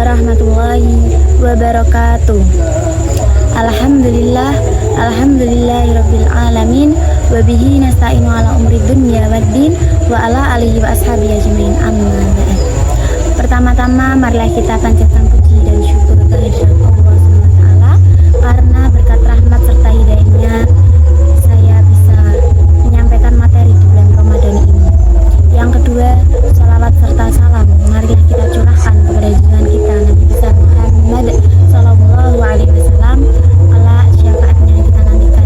warahmatullahi wabarakatuh. Alhamdulillahirabbil alamin wa bihi nasta'inu ala umri dunya waddin wa ala alihi wa ashabihi ajmain. Amma ba'd. Pertama-tama marilah kita panjatkan puji dan syukur kehadirat Allah SWT, karena berkat rahmat serta hidayahnya saya bisa menyampaikan materi di bulan Ramadan ini. Yang kedua, salawat serta salam marilah kita curahkan kepada junjungan kita Nabi besar Muhammad sallallahu alaihi wasallam, ala syafaatnya kita nantikan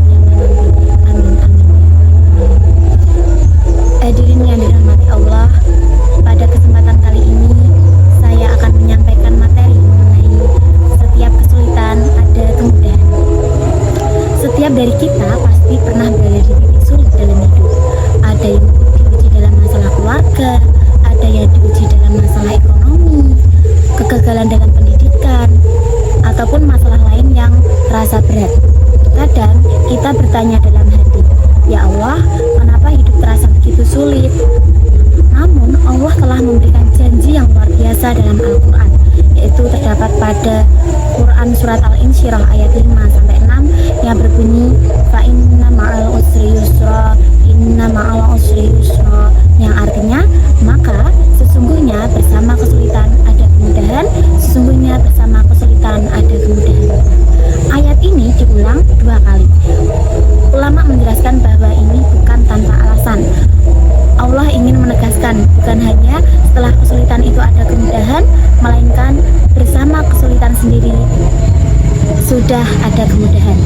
yang nanti. Amin amin. Hadirin yang dirahmati Allah, pada kesempatan kali ini saya akan menyampaikan materi mengenai setiap kesulitan ada kemudahan. Setiap dari kita pasti pernah berada di titik sulit dalam hidup. Ada yang diuji dalam masalah keluarga, ada yang diuji dalam masalah ekonomi, kegagalan dalam pendidikan, ataupun masalah lain yang terasa berat. Kadang kita bertanya dalam hati, ya Allah, kenapa hidup terasa begitu sulit? Namun Allah telah memberikan janji yang luar biasa dalam Al-Quran, yaitu terdapat pada Quran Surat Al-Insyirah ayat 5-6 yang berbunyi, fa inna ma'al usri yusra, inna ma'al usri yusra, yang artinya maka sesungguhnya bersama kesulitan ada kemudahan, sesungguhnya bersama kesulitan ada kemudahan. Ayat ini diulang 2 kali. Ulama menjelaskan bahwa ini bukan tanpa alasan. Allah ingin menegaskan bukan hanya setelah kesulitan itu ada kemudahan, melainkan bersama kesulitan sendiri sudah ada kemudahan.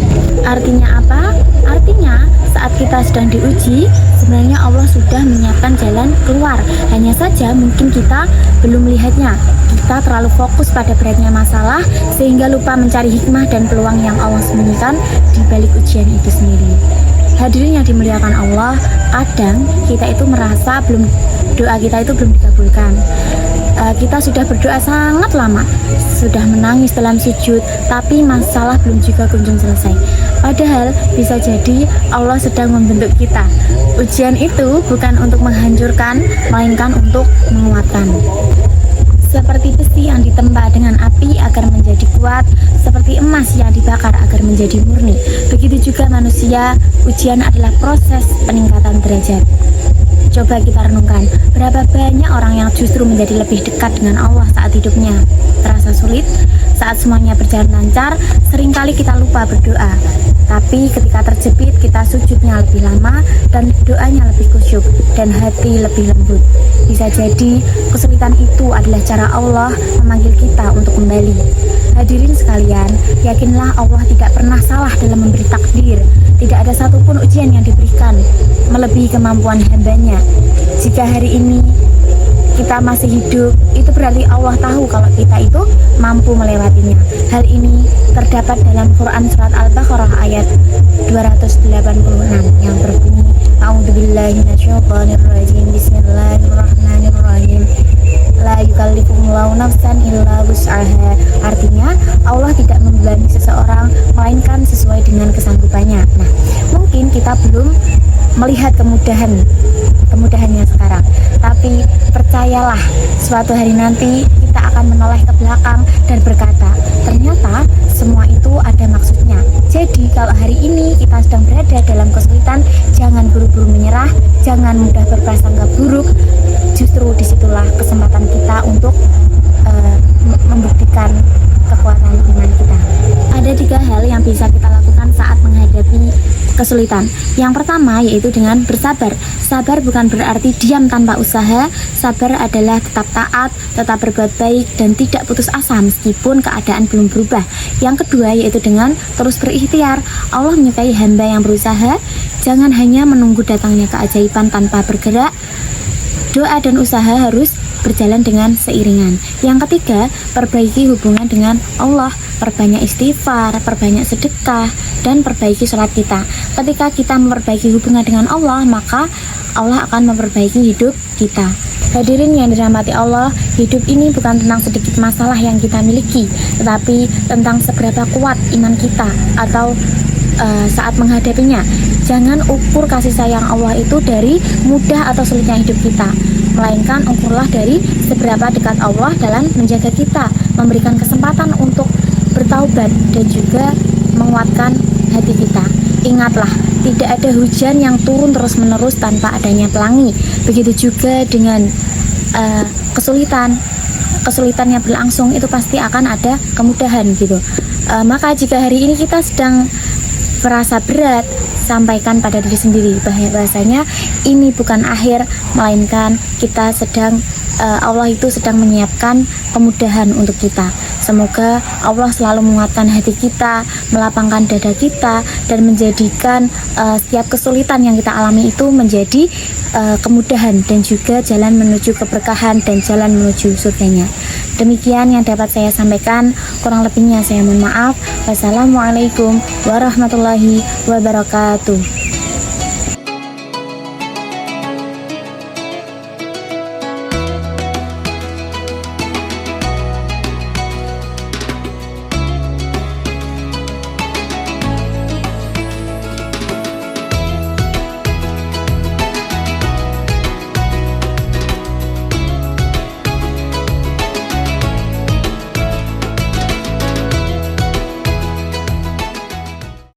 Artinya apa? Artinya saat kita sedang diuji, sebenarnya Allah sudah menyiapkan jalan keluar. Hanya saja mungkin kita belum melihatnya. Kita terlalu fokus pada beratnya masalah sehingga lupa mencari hikmah dan peluang yang Allah sembunyikan di balik ujian itu sendiri. Hadirin yang dimuliakan Allah, kadang kita itu merasa doa kita itu belum dikabulkan. Kita sudah berdoa sangat lama, sudah menangis dalam sujud, tapi masalah belum juga kunjung selesai. Padahal bisa jadi Allah sedang membentuk kita. Ujian itu bukan untuk menghancurkan, melainkan untuk menguatkan. Seperti besi yang ditempa dengan api agar menjadi kuat, seperti emas yang dibakar agar menjadi murni. Begitu juga manusia, ujian adalah proses peningkatan derajat. Coba kita renungkan, berapa banyak orang yang justru menjadi lebih dekat dengan Allah saat hidupnya terasa sulit. Saat semuanya berjalan lancar, seringkali kita lupa berdoa. Tapi ketika terjepit, kita sujudnya lebih lama dan doanya lebih khusyuk dan hati lebih lembut. Bisa jadi kesulitan itu adalah cara Allah memanggil kita untuk kembali. Hadirin sekalian, yakinlah Allah tidak pernah salah dalam memberi takdir. Tidak ada satupun ujian yang diberikan melebihi kemampuan hambanya. Jika hari ini kita masih hidup, itu berarti Allah tahu kalau kita itu mampu melewatinya. Hal ini terdapat dalam Quran Surat Al-Baqarah ayat 286 yang berbunyi, A'udzubillahi minasyaitonirrajim, Bismillahirrahmanirrahim, la yukallifullahu nafsan illa wus'aha. Artinya Allah tidak membebani seseorang melainkan sesuai dengan kesanggupannya. Nah, mungkin kita belum melihat kemudahannya sekarang, tapi percayalah, suatu hari nanti kita akan menoleh ke belakang dan berkata, ternyata semua itu ada maksudnya. Jadi kalau hari ini kita sedang berada dalam kesulitan, jangan buru-buru menyerah, jangan mudah berprasangka buruk. Justru disitulah kesempatan kita untuk membuktikan kekuatan iman kita. Ada 3 hal yang bisa kita lakukan saat menghadapi kesulitan. Yang pertama yaitu dengan bersabar. Sabar bukan berarti diam tanpa usaha. Sabar adalah tetap taat, tetap berbuat baik, dan tidak putus asa meskipun keadaan belum berubah. Yang kedua yaitu dengan terus berikhtiar. Allah menyukai hamba yang berusaha. Jangan hanya menunggu datangnya keajaiban tanpa bergerak. Doa dan usaha harus berjalan dengan seiringan. Yang ketiga, perbaiki hubungan dengan Allah. Perbanyak istighfar, perbanyak sedekah, dan perbaiki sholat kita. Ketika kita memperbaiki hubungan dengan Allah, maka Allah akan memperbaiki hidup kita. Hadirin yang dirahmati Allah, hidup ini bukan tentang sedikit masalah yang kita miliki, tetapi tentang seberapa kuat iman kita atau saat menghadapinya. Jangan ukur kasih sayang Allah itu dari mudah atau sulitnya hidup kita. melainkan ukurlah dari seberapa dekat Allah dalam menjaga kita, memberikan kesempatan untuk bertaubat dan juga menguatkan hati kita. Ingatlah, tidak ada hujan yang turun terus-menerus tanpa adanya pelangi. Begitu juga dengan kesulitan yang berlangsung, itu pasti akan ada kemudahan gitu. Maka jika hari ini kita sedang merasa berat, sampaikan pada diri sendiri bahwasanya ini bukan akhir, melainkan kita sedang Allah itu sedang menyiapkan kemudahan untuk kita. Semoga Allah selalu menguatkan hati kita, melapangkan dada kita, dan menjadikan setiap kesulitan yang kita alami itu menjadi kemudahan dan juga jalan menuju keberkahan dan jalan menuju surganya. Demikian yang dapat saya sampaikan, kurang lebihnya saya mohon maaf. Wassalamualaikum warahmatullahi wabarakatuh.